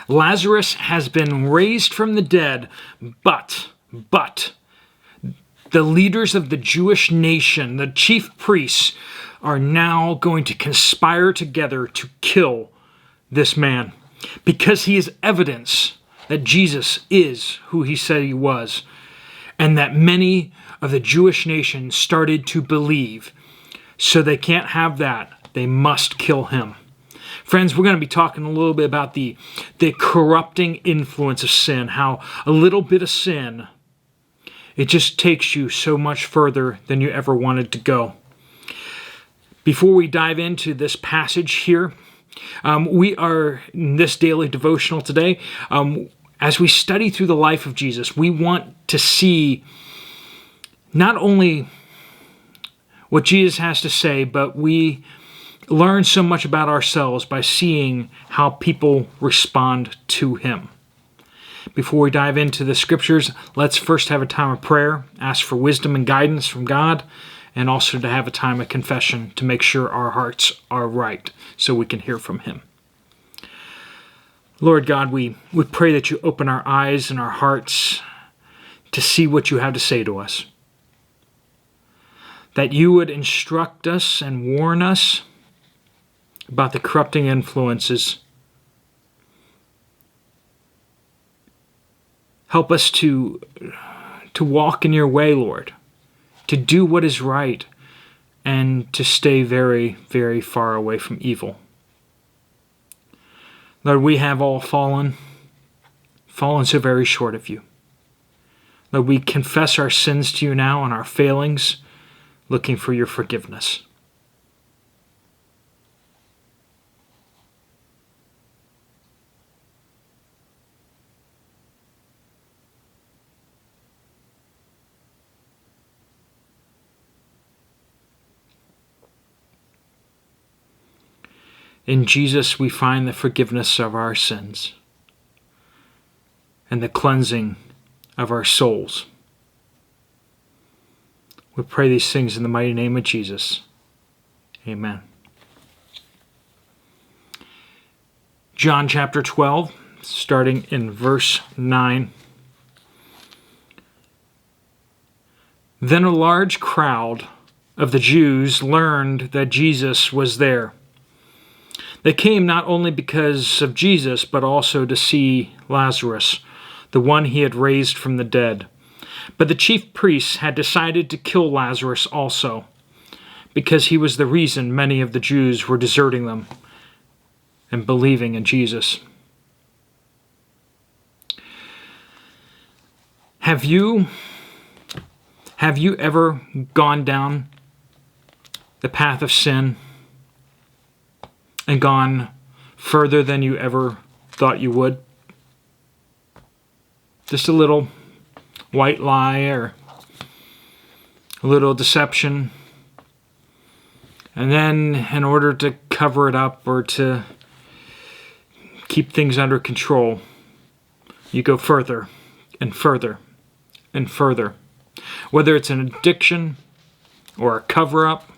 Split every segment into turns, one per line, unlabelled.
Lazarus has been raised from the dead, but the leaders of the Jewish nation, the chief priests, are now going to conspire together to kill this man because he is evidence that Jesus is who he said he was, and that many of the Jewish nation started to believe. So they can't have that. They must kill him. Friends, we're going to be talking a little bit about the corrupting influence of sin, how a little bit of sin, it just takes you so much further than you ever wanted to go. Before we dive into this passage here, we are in this daily devotional today. As we study through the life of Jesus, we want to see not only what Jesus has to say, but we learn so much about ourselves by seeing how people respond to him. Before we dive into the scriptures, let's first have a time of prayer, ask for wisdom and guidance from God, and also to have a time of confession to make sure our hearts are right so we can hear from him. Lord God, we pray that you open our eyes and our hearts to see what you have to say to us. That you would instruct us and warn us about the corrupting influences. Help us to walk in your way, Lord, to do what is right, and to stay very, very far away from evil. Lord, we have all fallen so very short of you. Lord, we confess our sins to you now and our failings, looking for your forgiveness. In Jesus, we find the forgiveness of our sins and the cleansing of our souls. We pray these things in the mighty name of Jesus. Amen. John chapter 12, starting in verse 9. Then a large crowd of the Jews learned that Jesus was there. They came not only because of Jesus, but also to see Lazarus, the one he had raised from the dead. But the chief priests had decided to kill Lazarus also, because he was the reason many of the Jews were deserting them and believing in Jesus. Have you ever gone down the path of sin and gone further than you ever thought you would? Just a little white lie or a little deception. And then in order to cover it up or to keep things under control, you go further and further and further. Whether it's an addiction or a cover-up,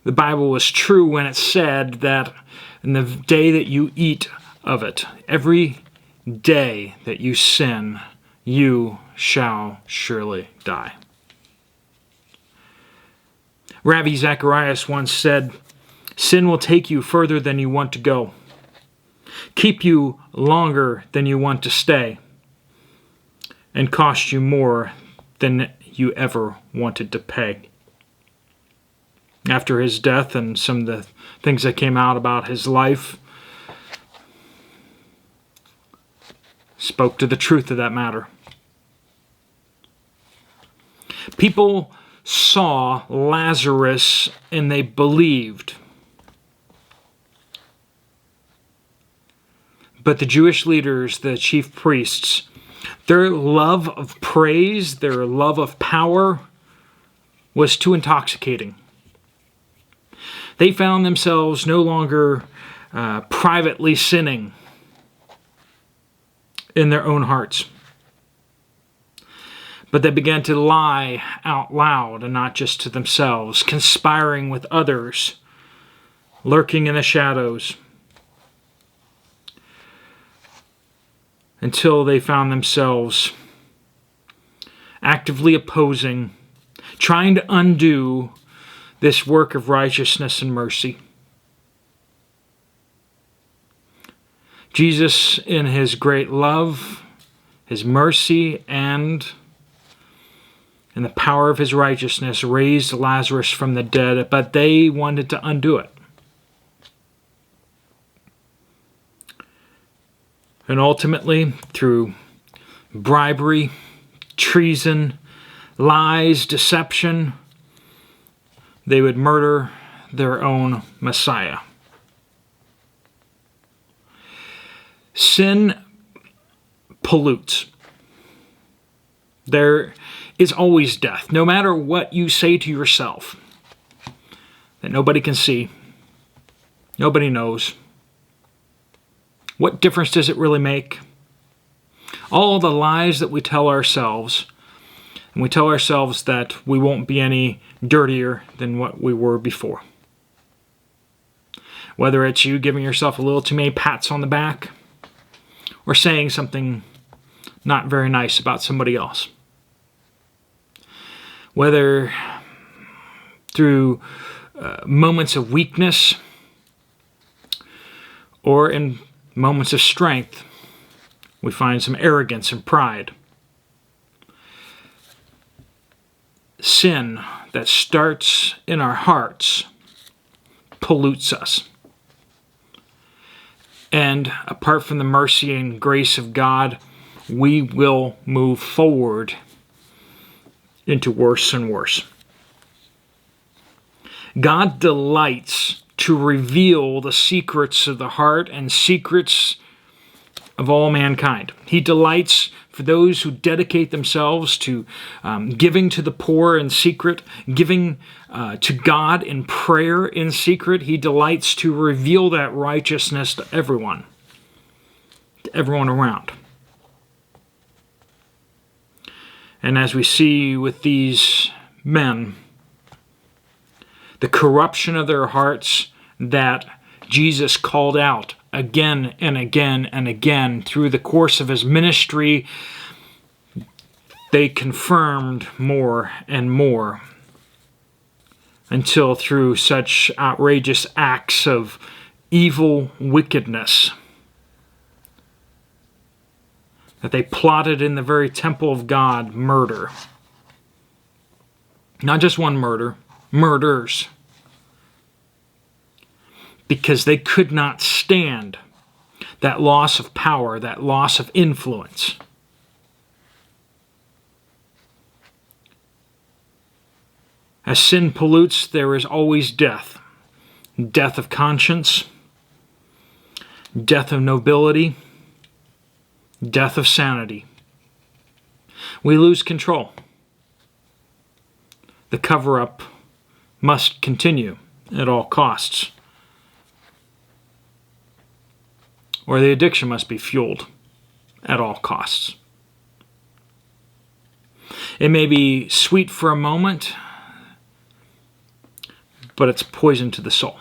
the Bible was true when it said that in the day that you eat of it, every day that you sin, you shall surely die. Ravi Zacharias once said, "Sin will take you further than you want to go, keep you longer than you want to stay, and cost you more than you ever wanted to pay." After his death and some of the things that came out about his life spoke to the truth of that matter. People saw Lazarus and they believed. But the Jewish leaders, the chief priests, their love of praise, their love of power was too intoxicating. They found themselves no longer privately sinning in their own hearts, but they began to lie out loud and not just to themselves, conspiring with others lurking in the shadows, until they found themselves actively opposing, trying to undo this work of righteousness and mercy. Jesus, in his great love, his mercy, and in the power of his righteousness, raised Lazarus from the dead, but they wanted to undo it. And ultimately, through bribery, treason, lies, deception, they would murder their own Messiah. Sin pollutes. There is always death, no matter what you say to yourself, that nobody can see, nobody knows. What difference does it really make? All the lies that we tell ourselves, and we tell ourselves that we won't be any dirtier than what we were before. Whether it's you giving yourself a little too many pats on the back, or saying something not very nice about somebody else. Whether through moments of weakness or in moments of strength, we find some arrogance and pride. Sin that starts in our hearts pollutes us. And apart from the mercy and grace of God, we will move forward into worse and worse. God delights to reveal the secrets of the heart and secrets of all mankind. He delights for those who dedicate themselves to giving to the poor in secret, giving to God in prayer in secret. He delights to reveal that righteousness to everyone around. And as we see with these men, the corruption of their hearts that Jesus called out again and again and again through the course of his ministry, they confirmed more and more until through such outrageous acts of evil wickedness that they plotted in the very temple of God murder. Not just one murder, murders. Because they could not stand that loss of power, that loss of influence. As sin pollutes, there is always death. Death of conscience, death of nobility, death of sanity. We lose control. The cover-up must continue at all costs. Or the addiction must be fueled at all costs. It may be sweet for a moment, but it's poison to the soul.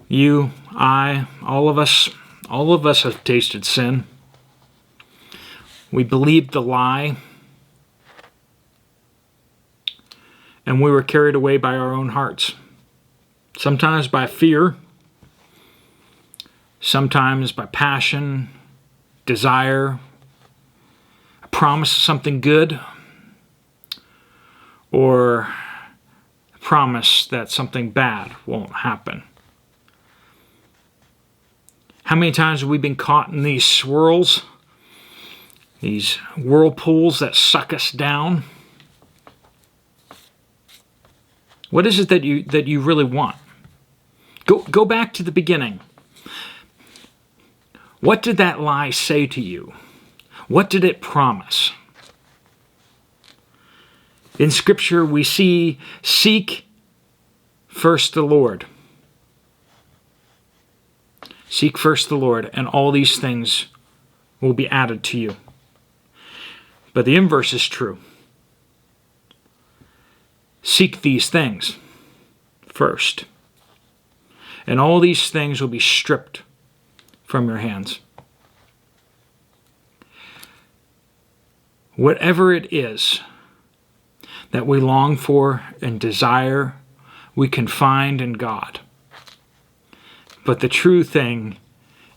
You, I, all of us have tasted sin. We believed the lie, and we were carried away by our own hearts. Sometimes by fear, sometimes by passion, desire, a promise of something good, or a promise that something bad won't happen. How many times have we been caught in these swirls, these whirlpools that suck us down? What is it that you really want? Go back to the beginning. What did that lie say to you? What did it promise? In Scripture, we see, seek first the Lord. Seek first the Lord, and all these things will be added to you. But the inverse is true. Seek these things, first. And all these things will be stripped from your hands. Whatever it is that we long for and desire, we can find in God. But the true thing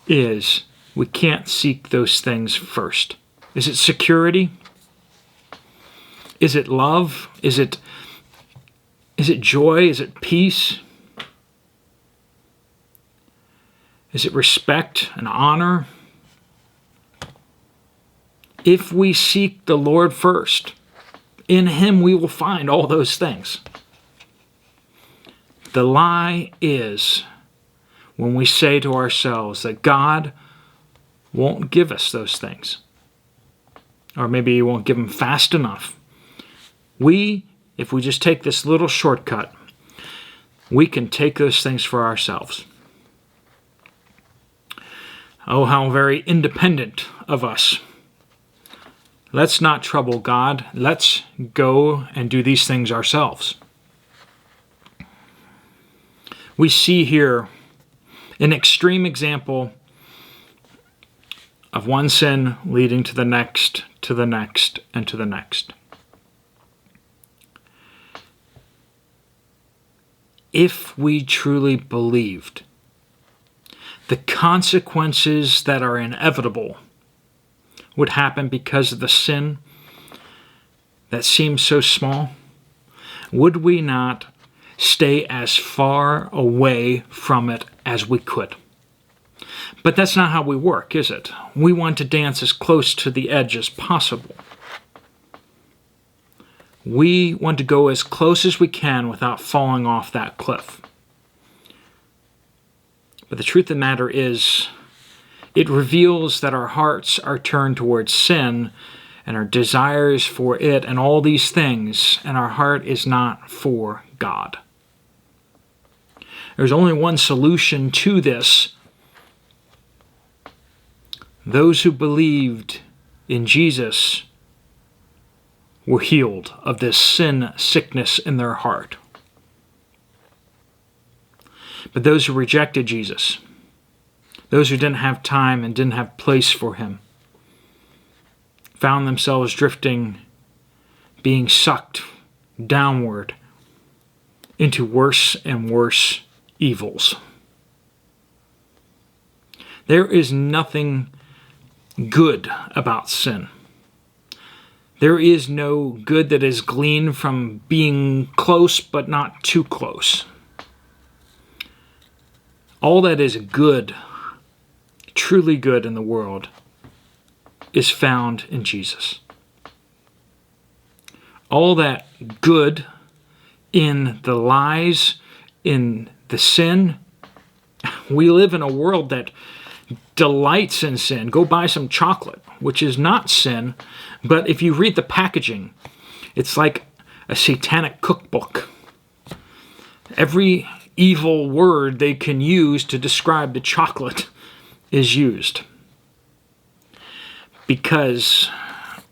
is we can't seek those things first. Is it security? Is it love? Is it joy? Is it peace? Is it respect and honor? If we seek the Lord first, in Him we will find all those things. The lie is when we say to ourselves that God won't give us those things. Or maybe He won't give them fast enough. If we just take this little shortcut, we can take those things for ourselves. Oh, how very independent of us. Let's not trouble God. Let's go and do these things ourselves. We see here an extreme example of one sin leading to the next, to the next, and to the next. If we truly believed the consequences that are inevitable would happen because of the sin that seems so small, would we not stay as far away from it as we could? But that's not how we work, is it? We want to dance as close to the edge as possible. We want to go as close as we can without falling off that cliff. But the truth of the matter is, it reveals that our hearts are turned towards sin and our desires for it and all these things, and our heart is not for God. There's only one solution to this. Those who believed in Jesus were healed of this sin sickness in their heart. But those who rejected Jesus, those who didn't have time and didn't have place for Him, found themselves drifting, being sucked downward into worse and worse evils. There is nothing good about sin. There is no good that is gleaned from being close but not too close. All that is good, truly good in the world, is found in Jesus. All that good in the lies, in the sin, we live in a world that delights in sin. Go buy some chocolate, which is not sin, but if you read the packaging, it's like a satanic cookbook. Every evil word they can use to describe the chocolate is used. Because,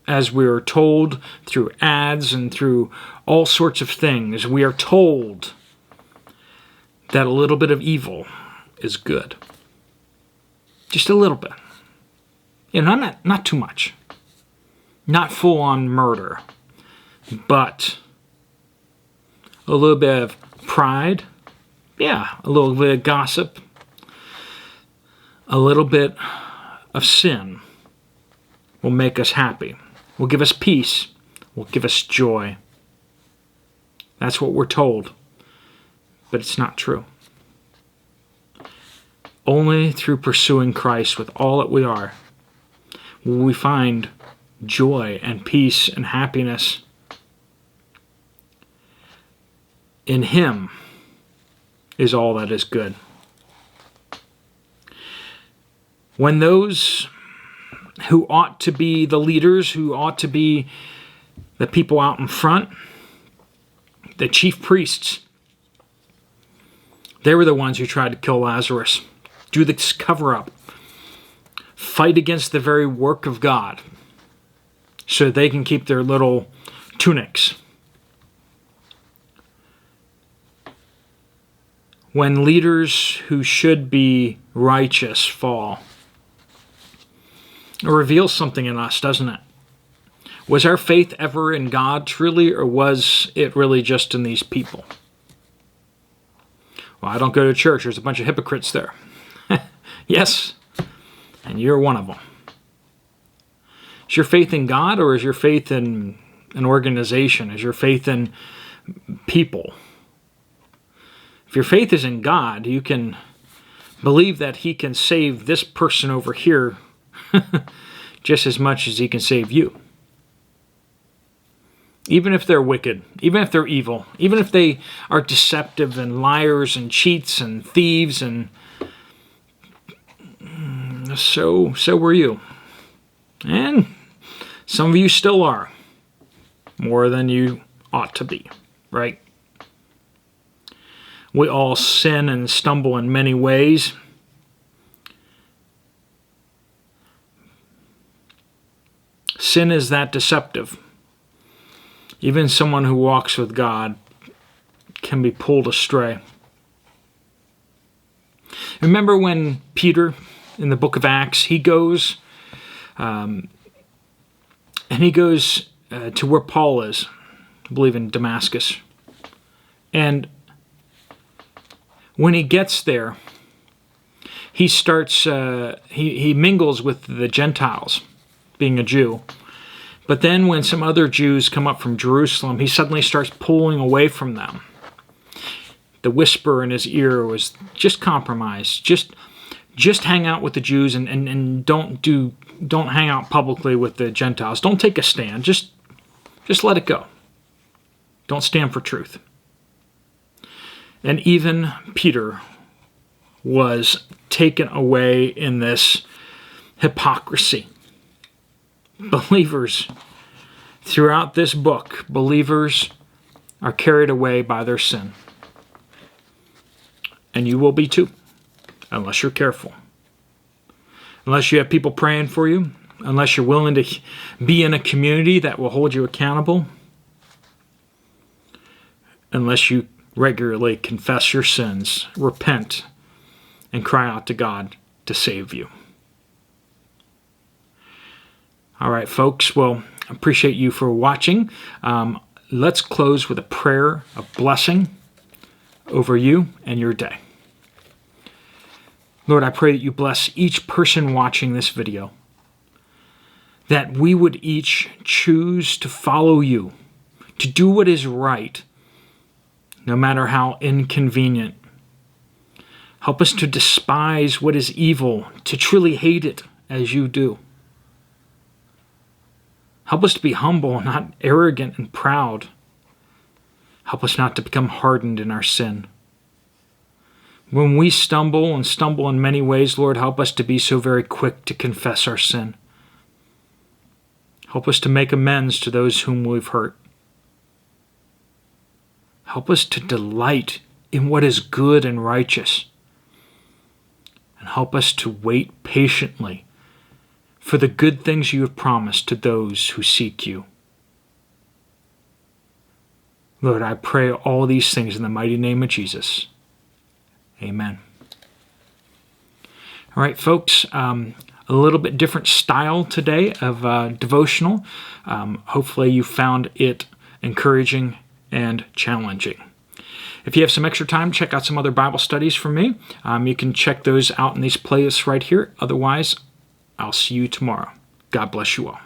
as we are told through ads and through all sorts of things, we are told that a little bit of evil is good. Just a little bit. Not too much. Not full-on murder. But a little bit of pride. Yeah, a little bit of gossip. A little bit of sin will make us happy. Will give us peace. Will give us joy. That's what we're told. But it's not true. Only through pursuing Christ with all that we are will we find joy and peace and happiness. In Him is all that is good. When those who ought to be the leaders, who ought to be the people out in front, the chief priests, they were the ones who tried to kill Lazarus, do this cover-up, fight against the very work of God so they can keep their little tunics. when leaders who should be righteous fall. It reveals something in us, doesn't it? Was our faith ever in God truly, or was it really just in these people? Well, I don't go to church. There's a bunch of hypocrites there. Yes, and you're one of them. Is your faith in God, or is your faith in an organization? Is your faith in people? If your faith is in God, you can believe that He can save this person over here just as much as He can save you. Even if they're wicked, even if they're evil, even if they are deceptive and liars and cheats and thieves, and so were you. And some of you still are. More than you ought to be, right? We all sin and stumble in many ways. Sin is that deceptive. Even someone who walks with God can be pulled astray. Remember when Peter, in the book of Acts, he goes to where Paul is, I believe in Damascus. And when he gets there, he starts, he mingles with the Gentiles, being a Jew. But then when some other Jews come up from Jerusalem, he suddenly starts pulling away from them. The whisper in his ear was, just compromise. Just hang out with the Jews and don't hang out publicly with the Gentiles. Don't take a stand. Just let it go. Don't stand for truth. And even Peter was taken away in this hypocrisy. Believers, throughout this book, believers are carried away by their sin. And you will be too, unless you're careful. Unless you have people praying for you, unless you're willing to be in a community that will hold you accountable, unless you regularly confess your sins, repent, and cry out to God to save you. All right, folks. Well, I appreciate you for watching. Let's close with a prayer of blessing over you and your day. Lord, I pray that you bless each person watching this video, that we would each choose to follow you, to do what is right, no matter how inconvenient. Help us to despise what is evil, to truly hate it as you do. Help us to be humble, not arrogant and proud. Help us not to become hardened in our sin. When we stumble in many ways, Lord, help us to be so very quick to confess our sin. Help us to make amends to those whom we've hurt. Help us to delight in what is good and righteous. And help us to wait patiently for the good things you have promised to those who seek you. Lord, I pray all these things in the mighty name of Jesus. Amen. All right, folks, a little bit different style today of devotional. Hopefully you found it encouraging and challenging. If you have some extra time, check out some other Bible studies from me. You can check those out in these playlists right here. Otherwise, I'll see you tomorrow. God bless you all.